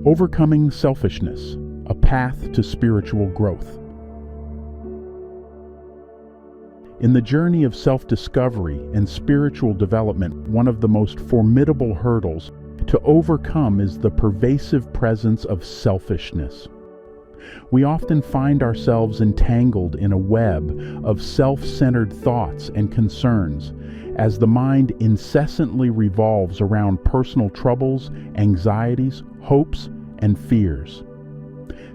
Overcoming Selfishness, a Path to Spiritual Growth. In the journey of self-discovery and spiritual development, one of the most formidable hurdles to overcome is the pervasive presence of selfishness. We often find ourselves entangled in a web of self-centered thoughts and concerns as the mind incessantly revolves around personal troubles, anxieties, hopes, and fears.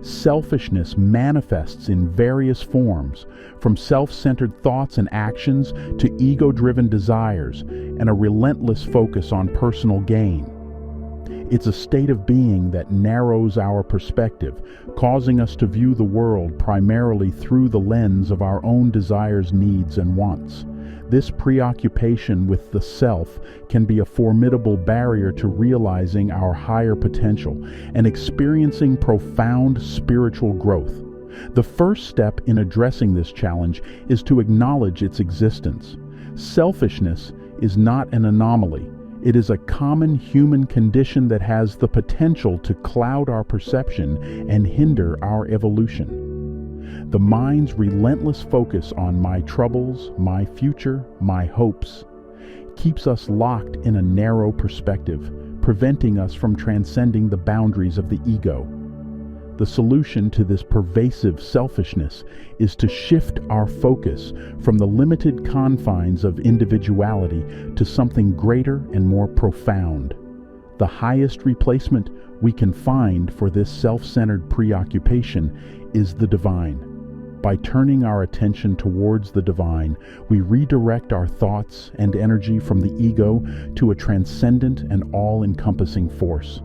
Selfishness manifests in various forms, from self-centered thoughts and actions to ego-driven desires and a relentless focus on personal gain. It's a state of being that narrows our perspective, causing us to view the world primarily through the lens of our own desires, needs, and wants. This preoccupation with the self can be a formidable barrier to realizing our higher potential and experiencing profound spiritual growth. The first step in addressing this challenge is to acknowledge its existence. Selfishness is not an anomaly. It is a common human condition that has the potential to cloud our perception and hinder our evolution. The mind's relentless focus on my troubles, my future, my hopes, keeps us locked in a narrow perspective, preventing us from transcending the boundaries of the ego. The solution to this pervasive selfishness is to shift our focus from the limited confines of individuality to something greater and more profound. The highest replacement we can find for this self-centered preoccupation is the divine. By turning our attention towards the divine, we redirect our thoughts and energy from the ego to a transcendent and all-encompassing force.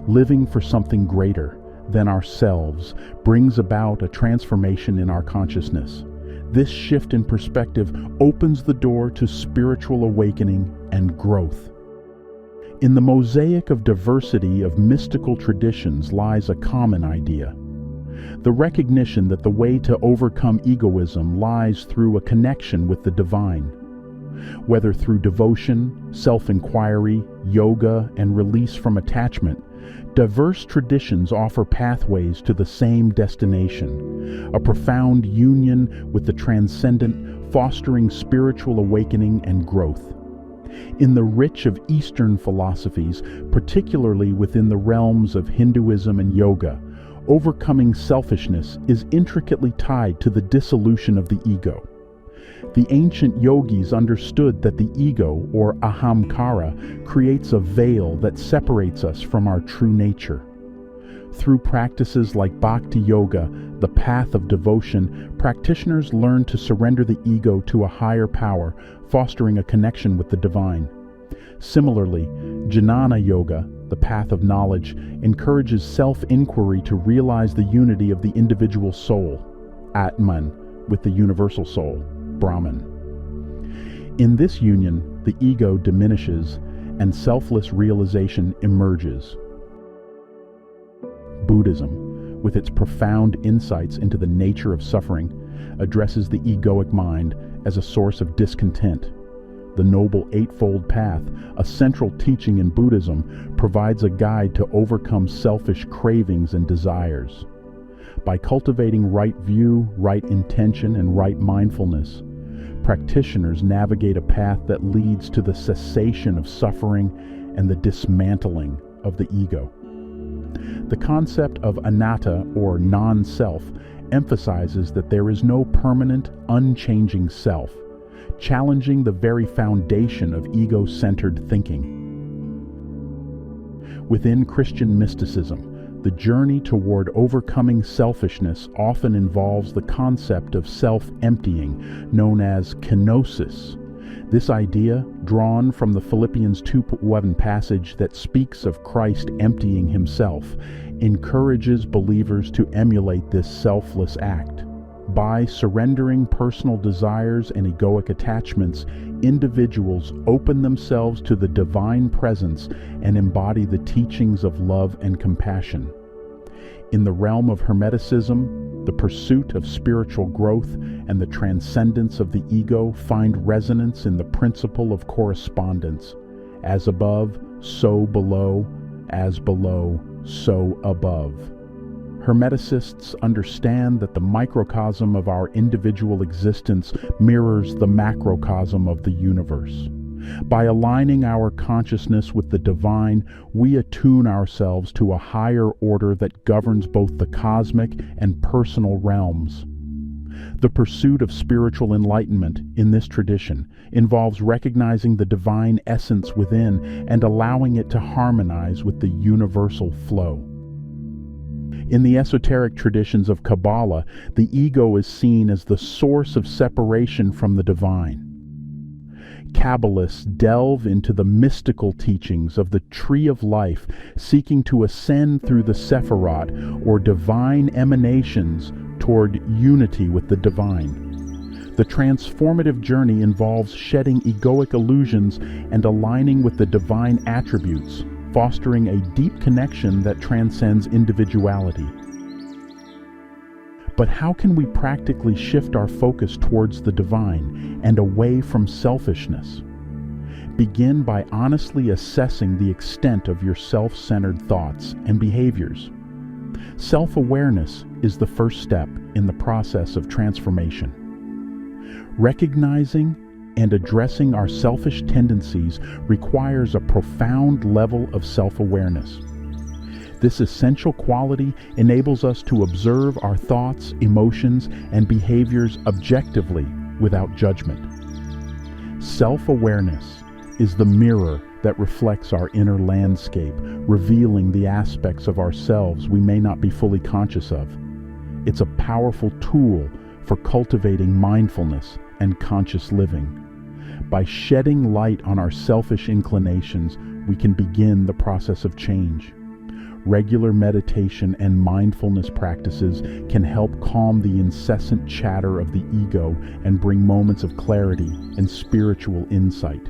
Living for something greater than ourselves brings about a transformation in our consciousness. This shift in perspective opens the door to spiritual awakening and growth. In the mosaic of diversity of mystical traditions lies a common idea: the recognition that the way to overcome egoism lies through a connection with the divine. Whether through devotion, self-inquiry, yoga, and release from attachment, diverse traditions offer pathways to the same destination, a profound union with the transcendent, fostering spiritual awakening and growth. In the rich of Eastern philosophies, particularly within the realms of Hinduism and yoga, overcoming selfishness is intricately tied to the dissolution of the ego. The ancient yogis understood that the ego, or ahamkara, creates a veil that separates us from our true nature. Through practices like Bhakti yoga, the path of devotion, practitioners learn to surrender the ego to a higher power, fostering a connection with the divine. Similarly, Jnana yoga, the path of knowledge, encourages self-inquiry to realize the unity of the individual soul, Atman, with the universal soul, Brahman. In this union, the ego diminishes and selfless realization emerges. Buddhism, with its profound insights into the nature of suffering, addresses the egoic mind as a source of discontent. The Noble Eightfold Path, a central teaching in Buddhism, provides a guide to overcome selfish cravings and desires. By cultivating right view, right intention, and right mindfulness, practitioners navigate a path that leads to the cessation of suffering and the dismantling of the ego. The concept of anatta, or non-self, emphasizes that there is no permanent, unchanging self, challenging the very foundation of ego-centered thinking. Within Christian mysticism, the journey toward overcoming selfishness often involves the concept of self-emptying, known as kenosis. This idea, drawn from the Philippians 2:11 passage that speaks of Christ emptying himself, encourages believers to emulate this selfless act. By surrendering personal desires and egoic attachments, individuals open themselves to the divine presence and embody the teachings of love and compassion. In the realm of Hermeticism, the pursuit of spiritual growth and the transcendence of the ego find resonance in the principle of correspondence. As above, so below, as below, so above. Hermeticists understand that the microcosm of our individual existence mirrors the macrocosm of the universe. By aligning our consciousness with the divine, we attune ourselves to a higher order that governs both the cosmic and personal realms. The pursuit of spiritual enlightenment in this tradition involves recognizing the divine essence within and allowing it to harmonize with the universal flow. In the esoteric traditions of Kabbalah, the ego is seen as the source of separation from the divine. Kabbalists delve into the mystical teachings of the tree of life, seeking to ascend through the Sephirot, or divine emanations, toward unity with the divine. The transformative journey involves shedding egoic illusions and aligning with the divine attributes, fostering a deep connection that transcends individuality. But how can we practically shift our focus towards the divine and away from selfishness? Begin by honestly assessing the extent of your self-centered thoughts and behaviors. Self-awareness is the first step in the process of transformation. Recognizing and addressing our selfish tendencies requires a profound level of self-awareness. This essential quality enables us to observe our thoughts, emotions, and behaviors objectively without judgment. Self-awareness is the mirror that reflects our inner landscape, revealing the aspects of ourselves we may not be fully conscious of. It's a powerful tool for cultivating mindfulness and conscious living. By shedding light on our selfish inclinations, we can begin the process of change. Regular meditation and mindfulness practices can help calm the incessant chatter of the ego and bring moments of clarity and spiritual insight.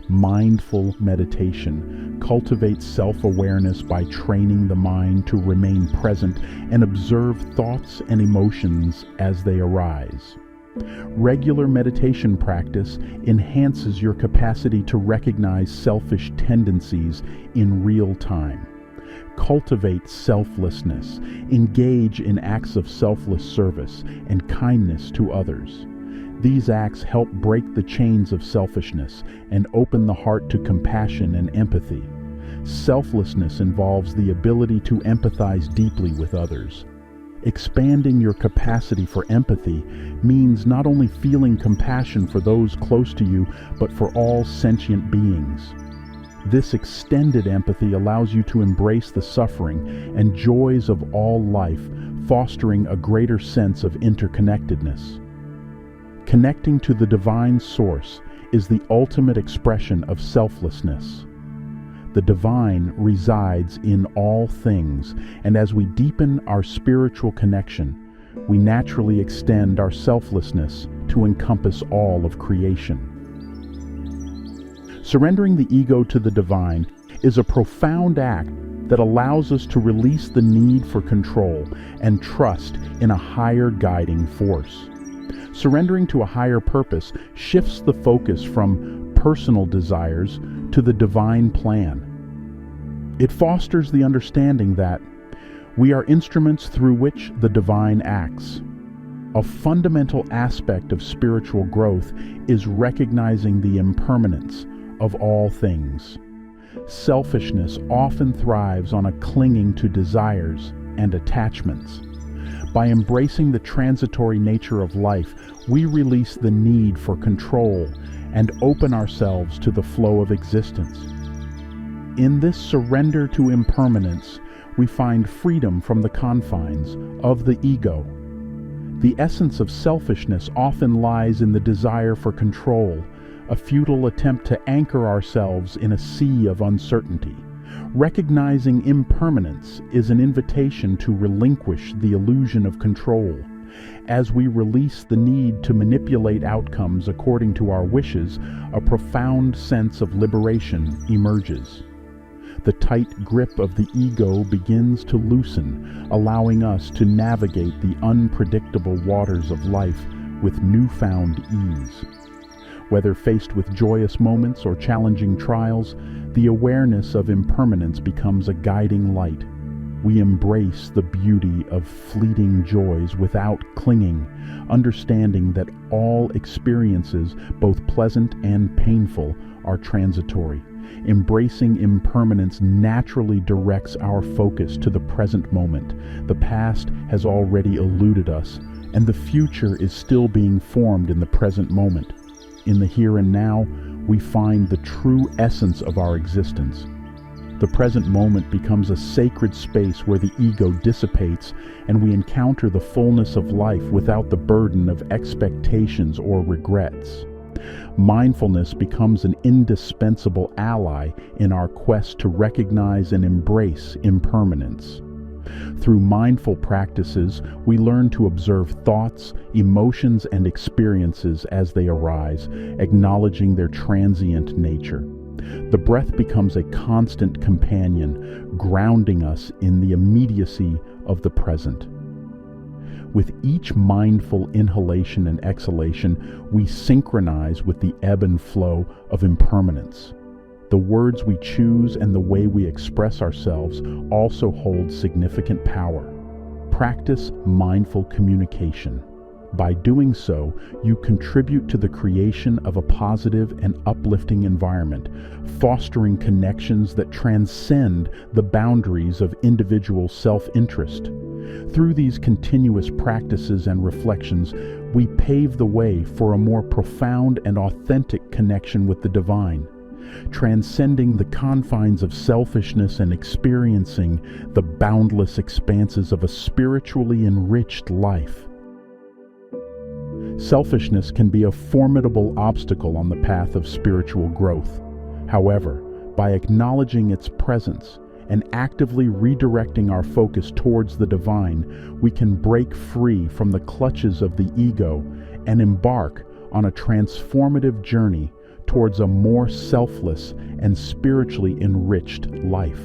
Mindful meditation cultivates self-awareness by training the mind to remain present and observe thoughts and emotions as they arise. Regular meditation practice enhances your capacity to recognize selfish tendencies in real time. Cultivate selflessness, engage in acts of selfless service and kindness to others. These acts help break the chains of selfishness and open the heart to compassion and empathy. Selflessness involves the ability to empathize deeply with others. Expanding your capacity for empathy means not only feeling compassion for those close to you, but for all sentient beings. This extended empathy allows you to embrace the suffering and joys of all life, fostering a greater sense of interconnectedness. Connecting to the divine source is the ultimate expression of selflessness. The divine resides in all things, and as we deepen our spiritual connection, we naturally extend our selflessness to encompass all of creation. Surrendering the ego to the divine is a profound act that allows us to release the need for control and trust in a higher guiding force. Surrendering to a higher purpose shifts the focus from personal desires to the divine plan. It fosters the understanding that we are instruments through which the divine acts. A fundamental aspect of spiritual growth is recognizing the impermanence of all things. Selfishness often thrives on a clinging to desires and attachments. By embracing the transitory nature of life, we release the need for control and open ourselves to the flow of existence. In this surrender to impermanence, we find freedom from the confines of the ego. The essence of selfishness often lies in the desire for control, a futile attempt to anchor ourselves in a sea of uncertainty. Recognizing impermanence is an invitation to relinquish the illusion of control. As we release the need to manipulate outcomes according to our wishes, a profound sense of liberation emerges. The tight grip of the ego begins to loosen, allowing us to navigate the unpredictable waters of life with newfound ease. Whether faced with joyous moments or challenging trials, the awareness of impermanence becomes a guiding light. We embrace the beauty of fleeting joys without clinging, understanding that all experiences, both pleasant and painful, are transitory. Embracing impermanence naturally directs our focus to the present moment. The past has already eluded us, and the future is still being formed in the present moment. In the here and now, we find the true essence of our existence. The present moment becomes a sacred space where the ego dissipates and we encounter the fullness of life without the burden of expectations or regrets. Mindfulness becomes an indispensable ally in our quest to recognize and embrace impermanence. Through mindful practices, we learn to observe thoughts, emotions, and experiences as they arise, acknowledging their transient nature. The breath becomes a constant companion, grounding us in the immediacy of the present. With each mindful inhalation and exhalation, we synchronize with the ebb and flow of impermanence. The words we choose and the way we express ourselves also hold significant power. Practice mindful communication. By doing so, you contribute to the creation of a positive and uplifting environment, fostering connections that transcend the boundaries of individual self-interest. Through these continuous practices and reflections, we pave the way for a more profound and authentic connection with the divine, transcending the confines of selfishness and experiencing the boundless expanses of a spiritually enriched life. Selfishness can be a formidable obstacle on the path of spiritual growth. However, by acknowledging its presence and actively redirecting our focus towards the divine, we can break free from the clutches of the ego and embark on a transformative journey towards a more selfless and spiritually enriched life.